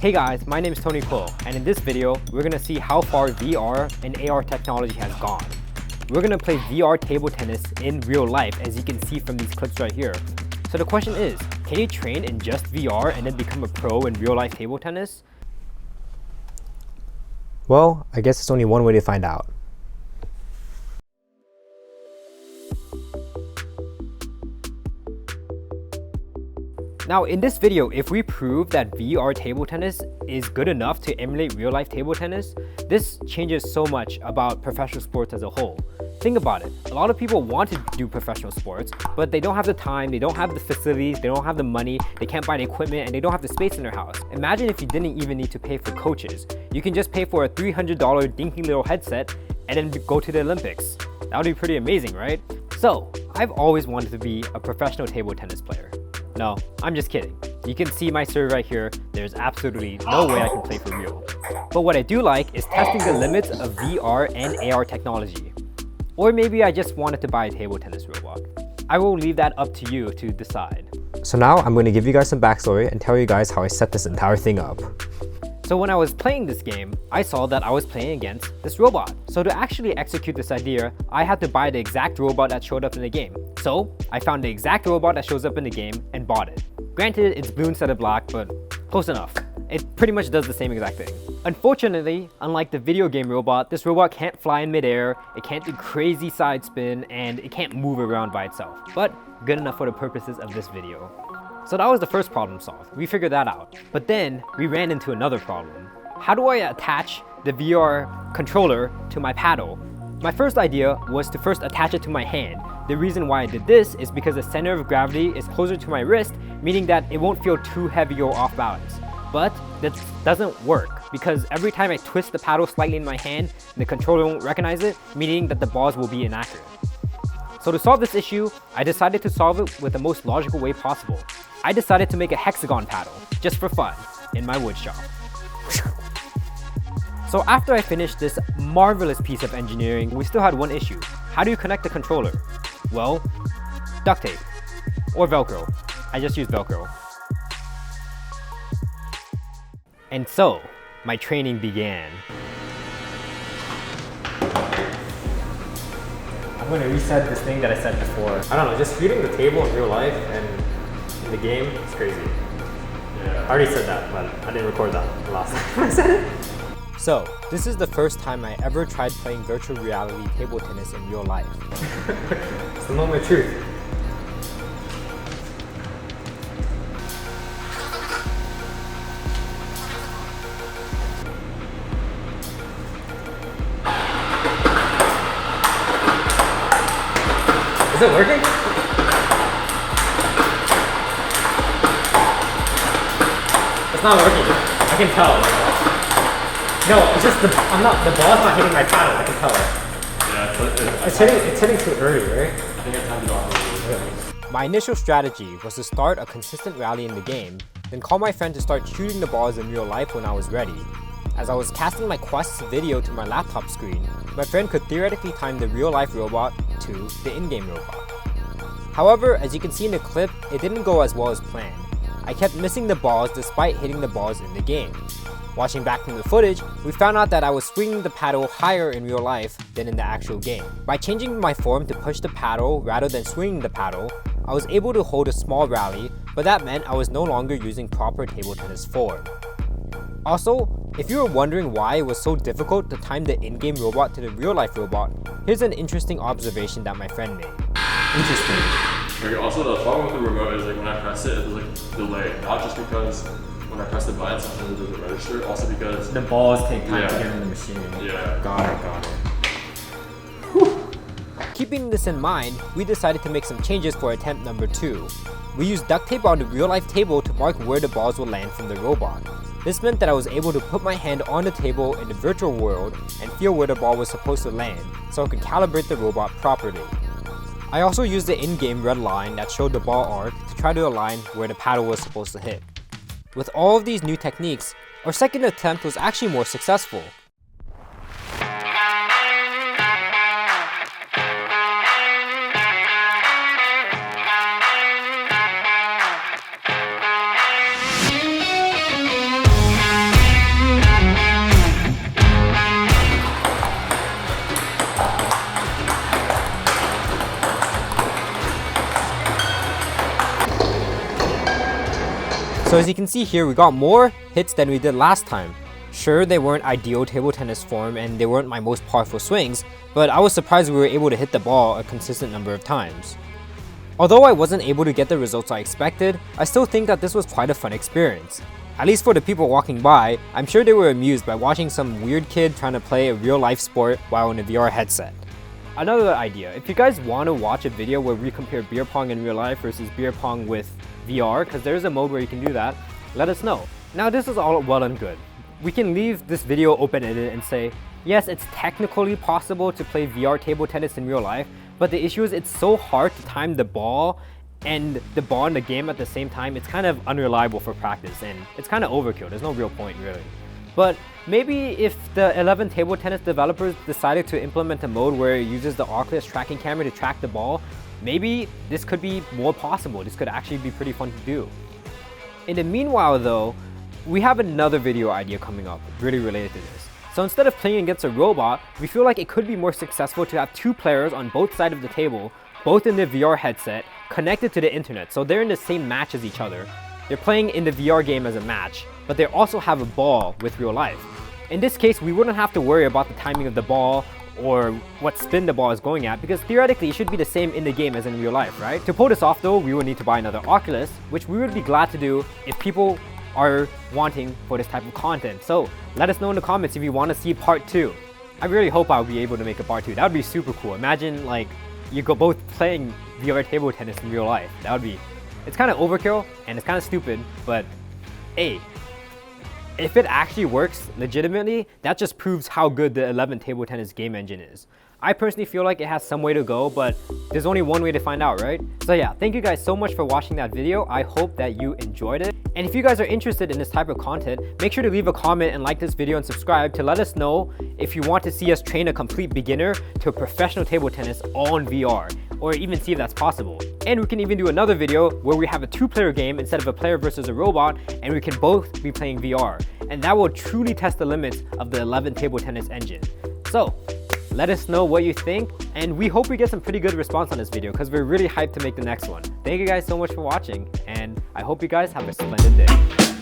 Hey guys, my name is Tony Quill, and in this video, we're gonna see how far VR and AR technology has gone. We're gonna play VR table tennis in real life, as you can see from these clips right here. So the question is, can you train in just VR and then become a pro in real life table tennis? Well, I guess there's only one way to find out. Now in this video, if we prove that VR table tennis is good enough to emulate real life table tennis, this changes so much about professional sports as a whole. Think about it. A lot of people want to do professional sports, but they don't have the time, they don't have the facilities, they don't have the money, they can't buy the equipment, and they don't have the space in their house. Imagine if you didn't even need to pay for coaches. You can just pay for a $300 dinky little headset and then go to the Olympics. That would be pretty amazing, right? So, I've always wanted to be a professional table tennis player. No, I'm just kidding. You can see my server right here. There's absolutely no way I can play for real. But what I do like is testing the limits of VR and AR technology. Or maybe I just wanted to buy a table tennis robot. I will leave that up to you to decide. So now I'm going to give you guys some backstory and tell you guys how I set this entire thing up. So when I was playing this game, I saw that I was playing against this robot. So to actually execute this idea, I had to buy the exact robot that showed up in the game. So I found the exact robot that shows up in the game and bought it. Granted, it's blue instead of black, but close enough. It pretty much does the same exact thing. Unfortunately, unlike the video game robot, this robot can't fly in midair, it can't do crazy side spin, and it can't move around by itself. But good enough for the purposes of this video. So that was the first problem solved. We figured that out. But then we ran into another problem. How do I attach the VR controller to my paddle? My first idea was to first attach it to my hand. The reason why I did this is because the center of gravity is closer to my wrist, meaning that it won't feel too heavy or off balance. But that doesn't work because every time I twist the paddle slightly in my hand, the controller won't recognize it, meaning that the balls will be inaccurate. So to solve this issue, I decided to solve it with the most logical way possible. I decided to make a hexagon paddle, just for fun, in my wood shop. So after I finished this marvelous piece of engineering, we still had one issue. How do you connect the controller? Well, duct tape, or Velcro. I just used Velcro. And so, my training began. I'm going to reset this thing that I said before. I don't know, just reading the table in real life and in the game, it's crazy. Yeah. I already said that, but I didn't record that the last time I said it. So, this is the first time I ever tried playing virtual reality table tennis in real life. It's the moment of truth. Is it working? It's not working. I can tell. No, it's just the ball's not hitting my paddle. I can tell it. Yeah, it's hitting too early, right? I think it's time to go off. My initial strategy was to start a consistent rally in the game, then call my friend to start shooting the balls in real life when I was ready. As I was casting my Quest's video to my laptop screen, my friend could theoretically time the real life robot to the in-game robot. However, as you can see in the clip, it didn't go as well as planned. I kept missing the balls despite hitting the balls in the game. Watching back from the footage, we found out that I was swinging the paddle higher in real life than in the actual game. By changing my form to push the paddle rather than swinging the paddle, I was able to hold a small rally, but that meant I was no longer using proper table tennis form. Also, if you were wondering why it was so difficult to time the in-game robot to the real-life robot, here's an interesting observation that my friend made. Interesting. Also, the problem with the remote is when I press it, there's like delay. Not just because when I press the button, sometimes it doesn't register. Also because the balls take time to get in the machine. Yeah. Got it. Whew. Keeping this in mind, we decided to make some changes for attempt number 2. We used duct tape on the real-life table to mark where the balls will land from the robot. This meant that I was able to put my hand on the table in the virtual world and feel where the ball was supposed to land, so I could calibrate the robot properly. I also used the in-game red line that showed the ball arc to try to align where the paddle was supposed to hit. With all of these new techniques, our second attempt was actually more successful. So as you can see here, we got more hits than we did last time. Sure, they weren't ideal table tennis form and they weren't my most powerful swings, but I was surprised we were able to hit the ball a consistent number of times. Although I wasn't able to get the results I expected, I still think that this was quite a fun experience. At least for the people walking by, I'm sure they were amused by watching some weird kid trying to play a real life sport while in a VR headset. Another idea, if you guys want to watch a video where we compare beer pong in real life versus beer pong with VR, because there's a mode where you can do that, let us know. Now this is all well and good. We can leave this video open-ended and say, yes, it's technically possible to play VR table tennis in real life, but the issue is it's so hard to time the ball and the ball in the game at the same time. It's kind of unreliable for practice and it's kind of overkill. There's no real point really. But maybe if the 11 table tennis developers decided to implement a mode where it uses the Oculus tracking camera to track the ball, maybe this could be more possible. This could actually be pretty fun to do. In the meanwhile though, we have another video idea coming up really related to this. So instead of playing against a robot, we feel like it could be more successful to have two players on both sides of the table, both in their VR headset, connected to the internet. So they're in the same match as each other. They're playing in the VR game as a match, but they also have a ball with real life. In this case, we wouldn't have to worry about the timing of the ball or what spin the ball is going at, because theoretically it should be the same in the game as in real life, right? To pull this off though, we would need to buy another Oculus, which we would be glad to do if people are wanting for this type of content. So let us know in the comments if you want to see part 2. I really hope I'll be able to make a part 2. That would be super cool. Imagine like you go both playing VR table tennis in real life. That would be, it's kind of overkill and it's kind of stupid, but hey, if it actually works legitimately, that just proves how good the 11 table tennis game engine is. I personally feel like it has some way to go, but there's only one way to find out, right? So yeah, thank you guys so much for watching that video. I hope that you enjoyed it. And if you guys are interested in this type of content, make sure to leave a comment and like this video and subscribe to let us know if you want to see us train a complete beginner to a professional table tennis all in VR, or even see if that's possible. And we can even do another video where we have a two-player game instead of a player versus a robot, and we can both be playing VR. And that will truly test the limits of the 11 table tennis engine. So, let us know what you think, and we hope we get some pretty good response on this video because we're really hyped to make the next one. Thank you guys so much for watching, and I hope you guys have a splendid day.